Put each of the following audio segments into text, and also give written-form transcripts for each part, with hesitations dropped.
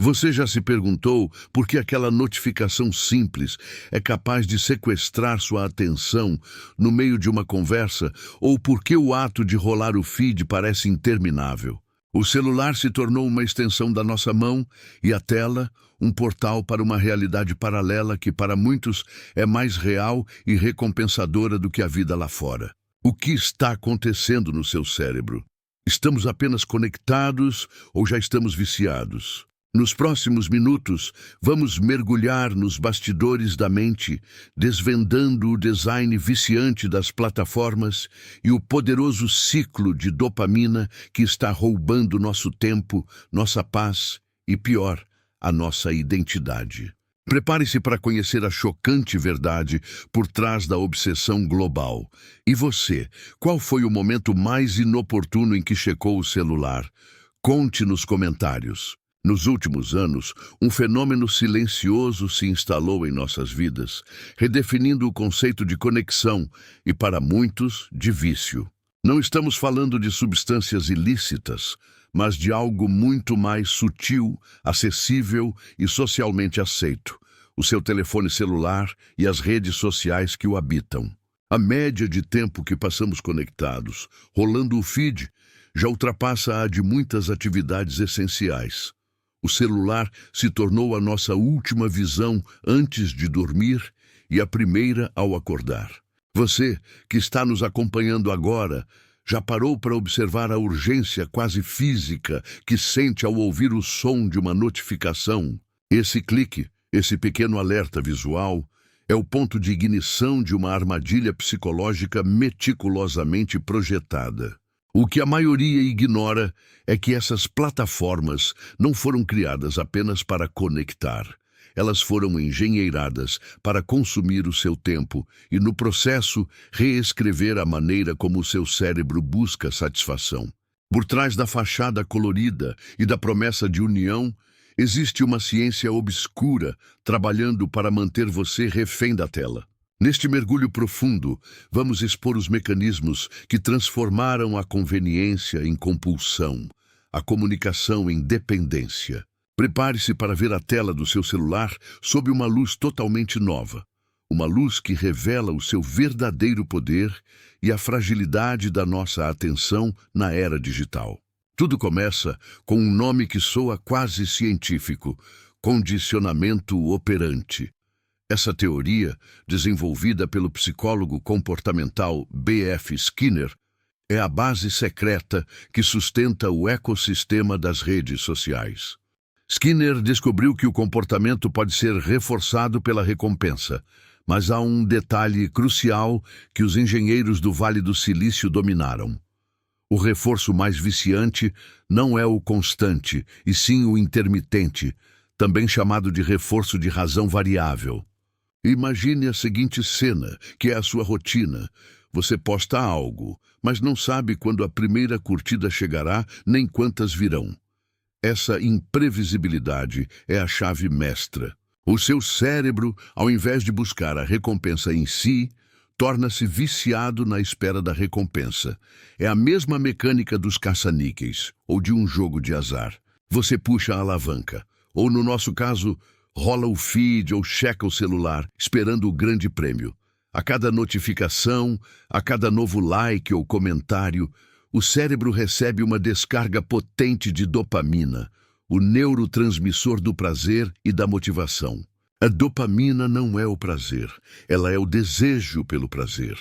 Você já se perguntou por que aquela notificação simples é capaz de sequestrar sua atenção no meio de uma conversa, ou por que o ato de rolar o feed parece interminável? O celular se tornou uma extensão da nossa mão e a tela, um portal para uma realidade paralela que para muitos é mais real e recompensadora do que a vida lá fora. O que está acontecendo no seu cérebro? Estamos apenas conectados ou já estamos viciados? Nos próximos minutos, vamos mergulhar nos bastidores da mente, desvendando o design viciante das plataformas e o poderoso ciclo de dopamina que está roubando nosso tempo, nossa paz e, pior, a nossa identidade. Prepare-se para conhecer a chocante verdade por trás da obsessão global. E você, qual foi o momento mais inoportuno em que checou o celular? Conte nos comentários. Nos últimos anos, um fenômeno silencioso se instalou em nossas vidas, redefinindo o conceito de conexão e, para muitos, de vício. Não estamos falando de substâncias ilícitas, mas de algo muito mais sutil, acessível e socialmente aceito: o seu telefone celular e as redes sociais que o habitam. A média de tempo que passamos conectados, rolando o feed, já ultrapassa a de muitas atividades essenciais. O celular se tornou a nossa última visão antes de dormir e a primeira ao acordar. Você, que está nos acompanhando agora, já parou para observar a urgência quase física que sente ao ouvir o som de uma notificação? Esse clique, esse pequeno alerta visual, é o ponto de ignição de uma armadilha psicológica meticulosamente projetada. O que a maioria ignora é que essas plataformas não foram criadas apenas para conectar. Elas foram engenheiradas para consumir o seu tempo e, no processo, reescrever a maneira como o seu cérebro busca satisfação. Por trás da fachada colorida e da promessa de união, existe uma ciência obscura trabalhando para manter você refém da tela. Neste mergulho profundo, vamos expor os mecanismos que transformaram a conveniência em compulsão, a comunicação em dependência. Prepare-se para ver a tela do seu celular sob uma luz totalmente nova. Uma luz que revela o seu verdadeiro poder e a fragilidade da nossa atenção na era digital. Tudo começa com um nome que soa quase científico: condicionamento operante. Essa teoria, desenvolvida pelo psicólogo comportamental B.F. Skinner, é a base secreta que sustenta o ecossistema das redes sociais. Skinner descobriu que o comportamento pode ser reforçado pela recompensa, mas há um detalhe crucial que os engenheiros do Vale do Silício dominaram. O reforço mais viciante não é o constante, e sim o intermitente, também chamado de reforço de razão variável. Imagine a seguinte cena, que é a sua rotina. Você posta algo, mas não sabe quando a primeira curtida chegará, nem quantas virão. Essa imprevisibilidade é a chave mestra. O seu cérebro, ao invés de buscar a recompensa em si, torna-se viciado na espera da recompensa. É a mesma mecânica dos caça-níqueis, ou de um jogo de azar. Você puxa a alavanca, ou no nosso caso, rola o feed ou checa o celular, esperando o grande prêmio. A cada notificação, a cada novo like ou comentário, o cérebro recebe uma descarga potente de dopamina, o neurotransmissor do prazer e da motivação. A dopamina não é o prazer, ela é o desejo pelo prazer.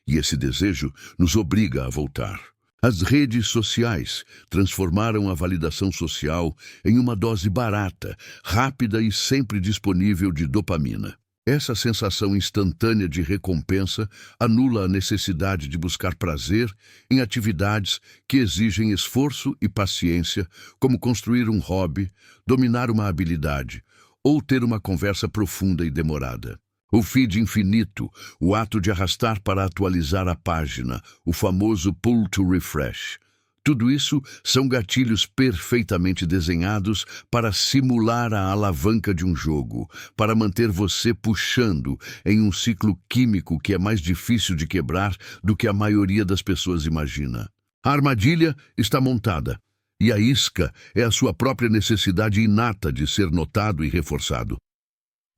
E esse desejo nos obriga a voltar. As redes sociais transformaram a validação social em uma dose barata, rápida e sempre disponível de dopamina. Essa sensação instantânea de recompensa anula a necessidade de buscar prazer em atividades que exigem esforço e paciência, como construir um hobby, dominar uma habilidade ou ter uma conversa profunda e demorada. O feed infinito, o ato de arrastar para atualizar a página, o famoso pull to refresh. Tudo isso são gatilhos perfeitamente desenhados para simular a alavanca de um jogo, para manter você puxando em um ciclo químico que é mais difícil de quebrar do que a maioria das pessoas imagina. A armadilha está montada. E a isca é a sua própria necessidade inata de ser notado e reforçado.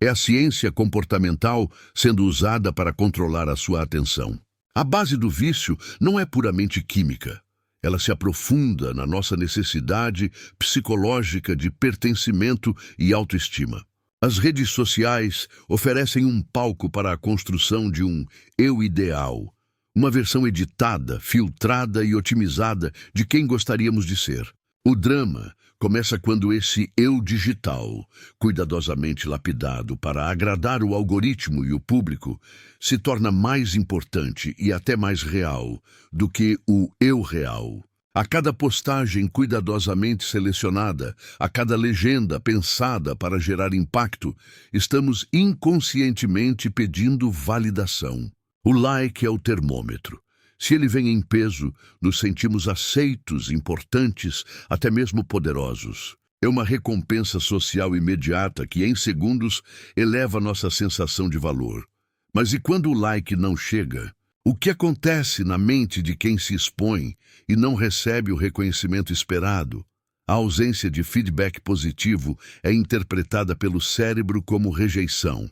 É a ciência comportamental sendo usada para controlar a sua atenção. A base do vício não é puramente química. Ela se aprofunda na nossa necessidade psicológica de pertencimento e autoestima. As redes sociais oferecem um palco para a construção de um eu ideal, uma versão editada, filtrada e otimizada de quem gostaríamos de ser. O drama começa quando esse eu digital, cuidadosamente lapidado para agradar o algoritmo e o público, se torna mais importante e até mais real do que o eu real. A cada postagem cuidadosamente selecionada, a cada legenda pensada para gerar impacto, estamos inconscientemente pedindo validação. O like é o termômetro. Se ele vem em peso, nos sentimos aceitos, importantes, até mesmo poderosos. É uma recompensa social imediata que, em segundos, eleva nossa sensação de valor. Mas e quando o like não chega? O que acontece na mente de quem se expõe e não recebe o reconhecimento esperado? A ausência de feedback positivo é interpretada pelo cérebro como rejeição,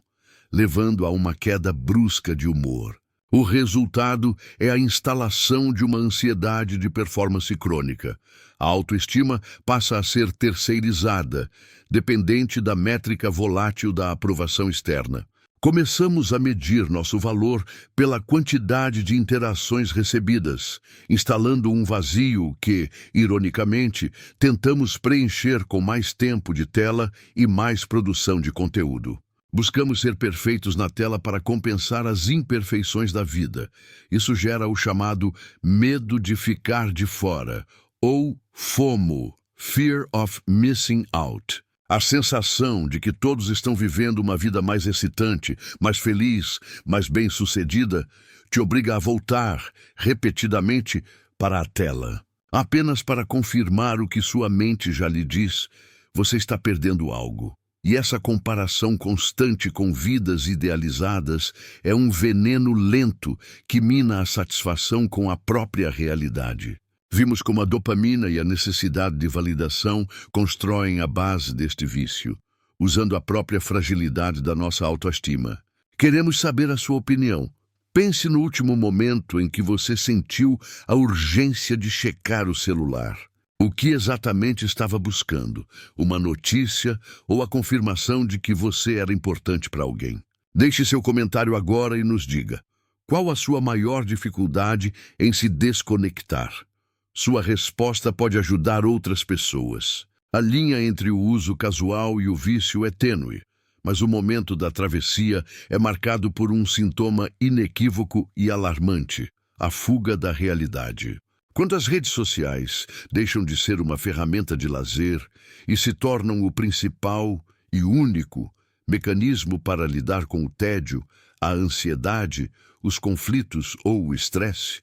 levando a uma queda brusca de humor. O resultado é a instalação de uma ansiedade de performance crônica. A autoestima passa a ser terceirizada, dependente da métrica volátil da aprovação externa. Começamos a medir nosso valor pela quantidade de interações recebidas, instalando um vazio que, ironicamente, tentamos preencher com mais tempo de tela e mais produção de conteúdo. Buscamos ser perfeitos na tela para compensar as imperfeições da vida. Isso gera o chamado medo de ficar de fora, ou FOMO, Fear of Missing Out. A sensação de que todos estão vivendo uma vida mais excitante, mais feliz, mais bem-sucedida, te obriga a voltar, repetidamente, para a tela. Apenas para confirmar o que sua mente já lhe diz, você está perdendo algo. E essa comparação constante com vidas idealizadas é um veneno lento que mina a satisfação com a própria realidade. Vimos como a dopamina e a necessidade de validação constroem a base deste vício, usando a própria fragilidade da nossa autoestima. Queremos saber a sua opinião. Pense no último momento em que você sentiu a urgência de checar o celular. O que exatamente estava buscando? Uma notícia ou a confirmação de que você era importante para alguém? Deixe seu comentário agora e nos diga: qual a sua maior dificuldade em se desconectar? Sua resposta pode ajudar outras pessoas. A linha entre o uso casual e o vício é tênue, mas o momento da travessia é marcado por um sintoma inequívoco e alarmante: a fuga da realidade. Quando as redes sociais deixam de ser uma ferramenta de lazer e se tornam o principal e único mecanismo para lidar com o tédio, a ansiedade, os conflitos ou o estresse,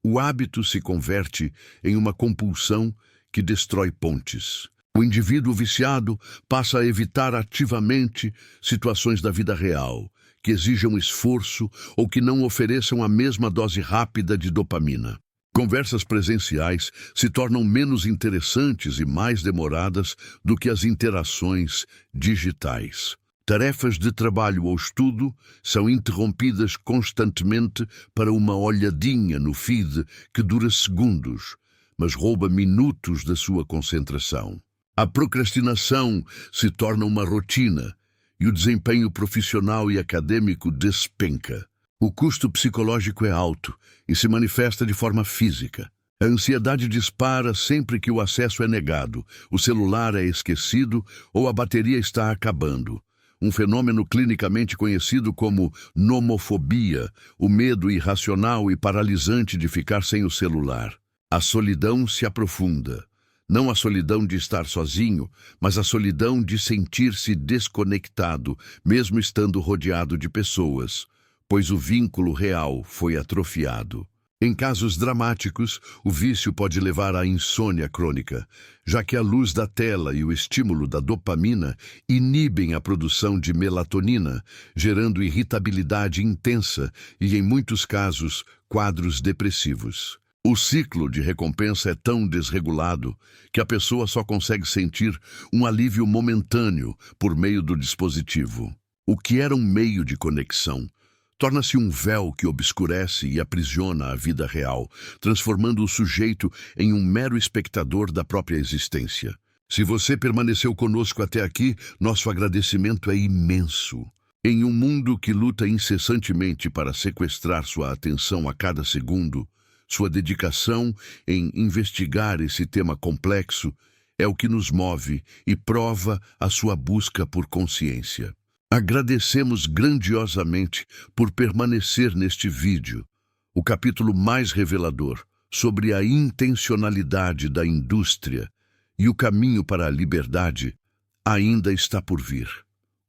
o hábito se converte em uma compulsão que destrói pontes. O indivíduo viciado passa a evitar ativamente situações da vida real, que exijam esforço ou que não ofereçam a mesma dose rápida de dopamina. Conversas presenciais se tornam menos interessantes e mais demoradas do que as interações digitais. Tarefas de trabalho ou estudo são interrompidas constantemente para uma olhadinha no feed que dura segundos, mas rouba minutos da sua concentração. A procrastinação se torna uma rotina e o desempenho profissional e acadêmico despenca. O custo psicológico é alto e se manifesta de forma física. A ansiedade dispara sempre que o acesso é negado, o celular é esquecido ou a bateria está acabando. Um fenômeno clinicamente conhecido como nomofobia, o medo irracional e paralisante de ficar sem o celular. A solidão se aprofunda. Não a solidão de estar sozinho, mas a solidão de sentir-se desconectado, mesmo estando rodeado de pessoas, pois o vínculo real foi atrofiado. Em casos dramáticos, o vício pode levar à insônia crônica, já que a luz da tela e o estímulo da dopamina inibem a produção de melatonina, gerando irritabilidade intensa e, em muitos casos, quadros depressivos. O ciclo de recompensa é tão desregulado que a pessoa só consegue sentir um alívio momentâneo por meio do dispositivo. O que era um meio de conexão torna-se um véu que obscurece e aprisiona a vida real, transformando o sujeito em um mero espectador da própria existência. Se você permaneceu conosco até aqui, nosso agradecimento é imenso. Em um mundo que luta incessantemente para sequestrar sua atenção a cada segundo, sua dedicação em investigar esse tema complexo é o que nos move e prova a sua busca por consciência. Agradecemos grandiosamente por permanecer neste vídeo, o capítulo mais revelador sobre a intencionalidade da indústria e o caminho para a liberdade ainda está por vir.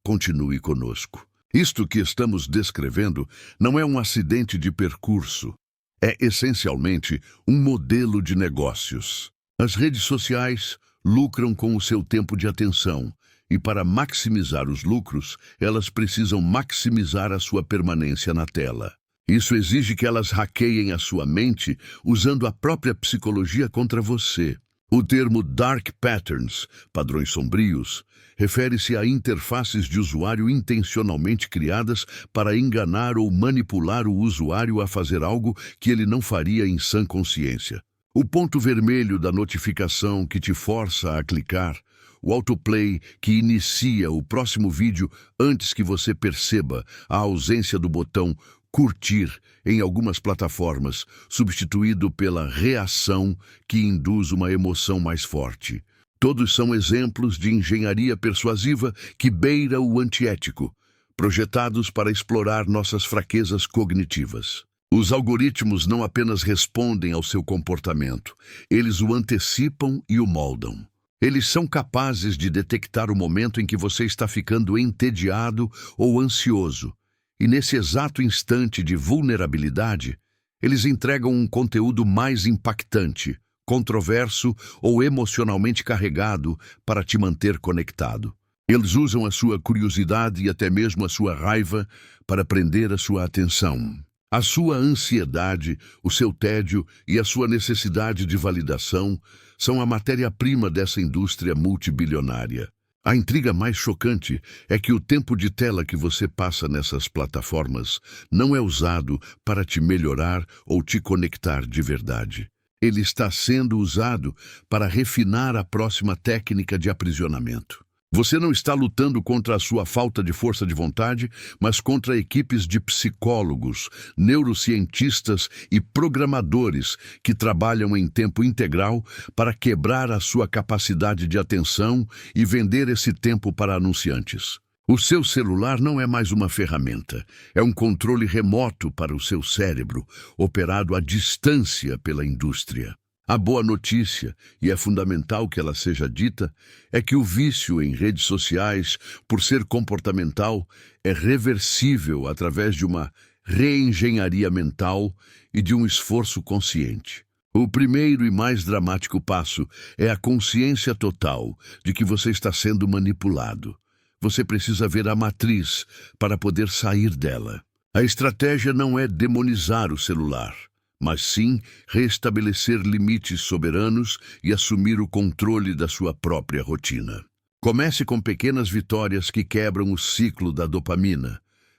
Continue conosco. Isto que estamos descrevendo não é um acidente de percurso. É essencialmente um modelo de negócios. As redes sociais lucram com o seu tempo de atenção e, para maximizar os lucros, elas precisam maximizar a sua permanência na tela. Isso exige que elas hackeiem a sua mente usando a própria psicologia contra você. O termo Dark Patterns, padrões sombrios, refere-se a interfaces de usuário intencionalmente criadas para enganar ou manipular o usuário a fazer algo que ele não faria em sã consciência. O ponto vermelho da notificação que te força a clicar, o autoplay que inicia o próximo vídeo antes que você perceba a ausência do botão curtir em algumas plataformas, substituído pela reação que induz uma emoção mais forte. Todos são exemplos de engenharia persuasiva que beira o antiético, projetados para explorar nossas fraquezas cognitivas. Os algoritmos não apenas respondem ao seu comportamento, eles o antecipam e o moldam. Eles são capazes de detectar o momento em que você está ficando entediado ou ansioso, e nesse exato instante de vulnerabilidade, eles entregam um conteúdo mais impactante, controverso ou emocionalmente carregado para te manter conectado. Eles usam a sua curiosidade e até mesmo a sua raiva para prender a sua atenção. A sua ansiedade, o seu tédio e a sua necessidade de validação são a matéria-prima dessa indústria multibilionária. A intriga mais chocante é que o tempo de tela que você passa nessas plataformas não é usado para te melhorar ou te conectar de verdade. Ele está sendo usado para refinar a próxima técnica de aprisionamento. Você não está lutando contra a sua falta de força de vontade, mas contra equipes de psicólogos, neurocientistas e programadores que trabalham em tempo integral para quebrar a sua capacidade de atenção e vender esse tempo para anunciantes. O seu celular não é mais uma ferramenta, é um controle remoto para o seu cérebro, operado à distância pela indústria. A boa notícia, e é fundamental que ela seja dita, é que o vício em redes sociais, por ser comportamental, é reversível através de uma reengenharia mental e de um esforço consciente. O primeiro e mais dramático passo é a consciência total de que você está sendo manipulado. Você precisa ver a matriz para poder sair dela. A estratégia não é demonizar o celular, mas sim restabelecer limites soberanos e assumir o controle da sua própria rotina. Comece com pequenas vitórias que quebram o ciclo da dopamina.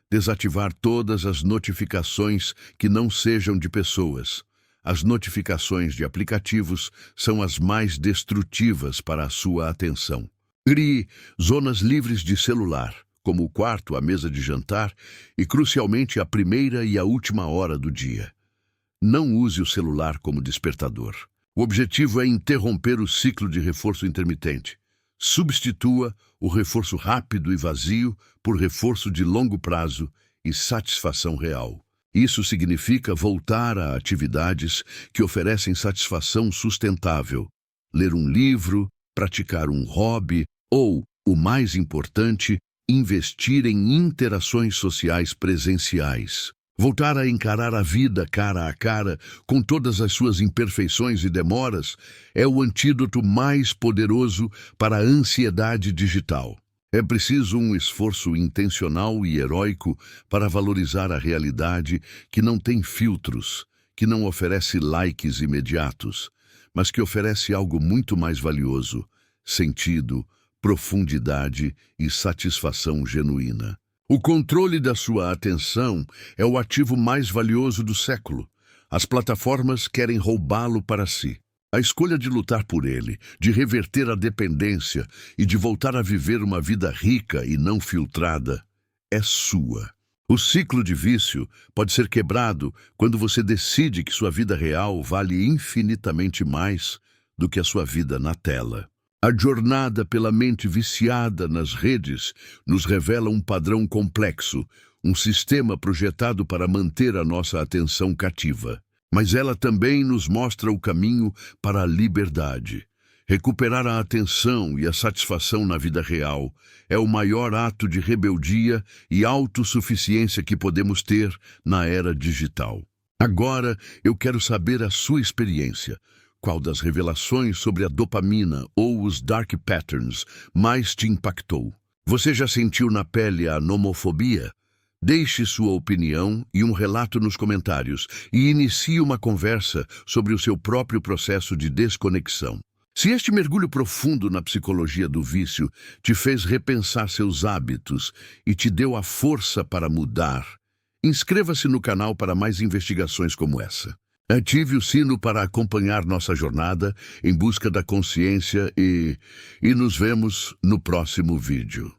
Desativar todas as notificações que não sejam de pessoas. As notificações de aplicativos são as mais destrutivas para a sua atenção. Crie zonas livres de celular, como o quarto, a mesa de jantar e, crucialmente, a primeira e a última hora do dia. Não use o celular como despertador. O objetivo é interromper o ciclo de reforço intermitente. Substitua o reforço rápido e vazio por reforço de longo prazo e satisfação real. Isso significa voltar a atividades que oferecem satisfação sustentável. Ler um livro, praticar um hobby ou, o mais importante, investir em interações sociais presenciais. Voltar a encarar a vida cara a cara, com todas as suas imperfeições e demoras, é o antídoto mais poderoso para a ansiedade digital. É preciso um esforço intencional e heróico para valorizar a realidade que não tem filtros, que não oferece likes imediatos, mas que oferece algo muito mais valioso: sentido, profundidade e satisfação genuína. O controle da sua atenção é o ativo mais valioso do século. As plataformas querem roubá-lo para si. A escolha de lutar por ele, de reverter a dependência e de voltar a viver uma vida rica e não filtrada, é sua. O ciclo de vício pode ser quebrado quando você decide que sua vida real vale infinitamente mais do que a sua vida na tela. A jornada pela mente viciada nas redes nos revela um padrão complexo, um sistema projetado para manter a nossa atenção cativa. Mas ela também nos mostra o caminho para a liberdade. Recuperar a atenção e a satisfação na vida real é o maior ato de rebeldia e autossuficiência que podemos ter na era digital. Agora, eu quero saber a sua experiência. Qual das revelações sobre a dopamina ou os dark patterns mais te impactou? Você já sentiu na pele a nomofobia? Deixe sua opinião e um relato nos comentários e inicie uma conversa sobre o seu próprio processo de desconexão. Se este mergulho profundo na psicologia do vício te fez repensar seus hábitos e te deu a força para mudar, inscreva-se no canal para mais investigações como essa. Ative o sino para acompanhar nossa jornada em busca da consciência e nos vemos no próximo vídeo.